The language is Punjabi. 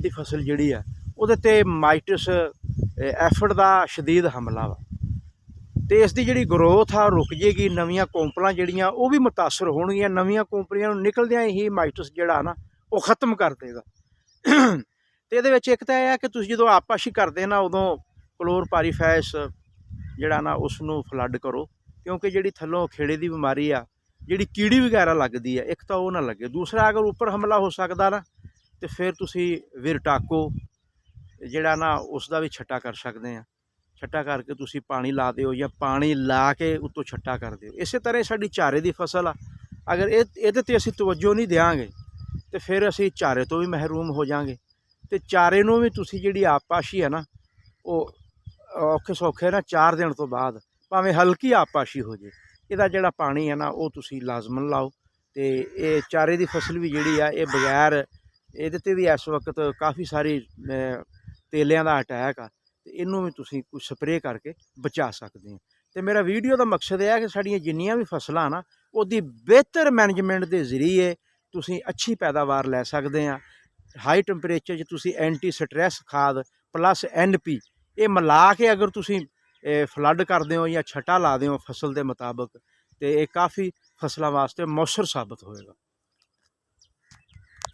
ਦੀ ਫਸਲ ਜਿਹੜੀ ਆ ਉਹਦੇ 'ਤੇ ਮਾਈਟਸ ਐਫਡ ਦਾ ਸ਼ਦੀਦ ਹਮਲਾ ਵਾ, ਅਤੇ ਇਸ ਦੀ ਜਿਹੜੀ ਗਰੋਥ ਆ ਰੁਕ ਜੇਗੀ। ਨਵੀਆਂ ਕੌਂਪਲਾਂ ਜਿਹੜੀਆਂ ਉਹ ਵੀ ਮੁਤਾਸਰ ਹੋਣਗੀਆਂ। ਨਵੀਆਂ ਕੌਂਪਲੀਆਂ ਨੂੰ ਨਿਕਲਦਿਆਂ ਹੀ ਮਾਈਟਸ ਜਿਹੜਾ ਨਾ ਉਹ ਖ਼ਤਮ ਕਰ ਦੇਗਾ। ਅਤੇ ਇਹਦੇ ਵਿੱਚ ਇੱਕ ਤਾਂ ਇਹ ਹੈ ਕਿ ਤੁਸੀਂ ਜਦੋਂ ਆਪਾਸ਼ੀ ਕਰਦੇ ਨਾ ਉਦੋਂ ਕਲੋਰਪਾਰੀਫਾਸ ਜਿਹੜਾ ਨਾ ਉਸ ਨੂੰ ਫਲੱਡ ਕਰੋ, ਕਿਉਂਕਿ ਜਿਹੜੀ ਥੱਲੋਂ ਖੇੜੇ ਦੀ ਬਿਮਾਰੀ ਆ, ਜਿਹੜੀ ਕੀੜੀ ਵਗੈਰਾ ਲੱਗਦੀ ਹੈ, ਇੱਕ ਤਾਂ ਉਹ ਨਾ ਲੱਗੇ। ਦੂਸਰਾ ਅਗਰ ਉੱਪਰ ਹਮਲਾ ਹੋ ਸਕਦਾ ਨਾ ਤੇ ਫਿਰ ਤੁਸੀਂ ਵਿਰਟਾਕੋ ਜਿਹੜਾ ਨਾ ਉਸ ਦਾ ਵੀ ਛੱਟਾ ਕਰ ਸਕਦੇ ਆ। ਛੱਟਾ ਕਰਕੇ ਤੁਸੀਂ ਪਾਣੀ ਲਾ ਦਿਓ ਜਾਂ ਪਾਣੀ ਲਾ ਕੇ ਉੱਤੋਂ ਛੱਟਾ ਕਰ ਦਿਓ। ਇਸੇ ਤਰ੍ਹਾਂ ਸਾਡੀ ਚਾਰੇ ਦੀ ਫਸਲ ਆ, ਅਗਰ ਇਹਦੇ 'ਤੇ ਅਸੀਂ ਤਵੱਜੋ ਨਹੀਂ ਦਿਆਂਗੇ ਤੇ ਫਿਰ ਅਸੀਂ ਚਾਰੇ ਤੋਂ ਵੀ ਮਹਿਰੂਮ ਹੋ ਜਾਵਾਂਗੇ। ਅਤੇ ਚਾਰੇ ਨੂੰ ਵੀ ਤੁਸੀਂ ਜਿਹੜੀ ਆਪਾਸ਼ੀ ਹੈ ਨਾ ਉਹ ਔਖੇ ਸੌਖੇ ਨਾ 4 ਦਿਨ ਤੋਂ ਬਾਅਦ ਭਾਵੇਂ ਹਲਕੀ ਆਪਾਸ਼ੀ ਹੋ ਜੇ, ਇਹਦਾ ਜਿਹੜਾ ਪਾਣੀ ਹੈ ਨਾ ਉਹ ਤੁਸੀਂ ਲਾਜ਼ਮਨ ਲਾਓ। ਅਤੇ ਇਹ ਚਾਰੇ ਦੀ ਫਸਲ ਵੀ ਜਿਹੜੀ ਆ ਇਹ ਬਗੈਰ ਇਹਦੇ 'ਤੇ ਵੀ ਇਸ ਵਕਤ ਕਾਫੀ ਸਾਰੀ ਤੇਲਿਆਂ ਦਾ ਅਟੈਕ ਆ, ਅਤੇ ਇਹਨੂੰ ਵੀ ਤੁਸੀਂ ਕੁਝ ਸਪਰੇਅ ਕਰਕੇ ਬਚਾ ਸਕਦੇ ਹੋ। ਅਤੇ ਮੇਰਾ ਵੀਡੀਓ ਦਾ ਮਕਸਦ ਇਹ ਹੈ ਕਿ ਸਾਡੀਆਂ ਜਿੰਨੀਆਂ ਵੀ ਫਸਲਾਂ ਨਾ ਉਹਦੀ ਬਿਹਤਰ ਮੈਨੇਜਮੈਂਟ ਦੇ ਜ਼ਰੀਏ ਤੁਸੀਂ ਅੱਛੀ ਪੈਦਾਵਾਰ ਲੈ ਸਕਦੇ ਆ। ਹਾਈ ਟੈਂਪਰੇਚਰ 'ਚ ਤੁਸੀਂ ਐਂਟੀ ਸਟ੍ਰੈਸ ਖਾਦ ਪਲੱਸ NP ਇਹ ਮਿਲਾ ਕੇ ਅਗਰ ਤੁਸੀਂ ਫਲੱਡ ਕਰਦੇ ਹੋ ਜਾਂ ਛੱਟਾ ਲਾ ਦਿਓ ਫਸਲ ਦੇ ਮੁਤਾਬਕ, ਅਤੇ ਇਹ ਕਾਫੀ ਫਸਲਾਂ ਵਾਸਤੇ ਮੌਸਰ ਸਾਬਤ ਹੋਏਗਾ।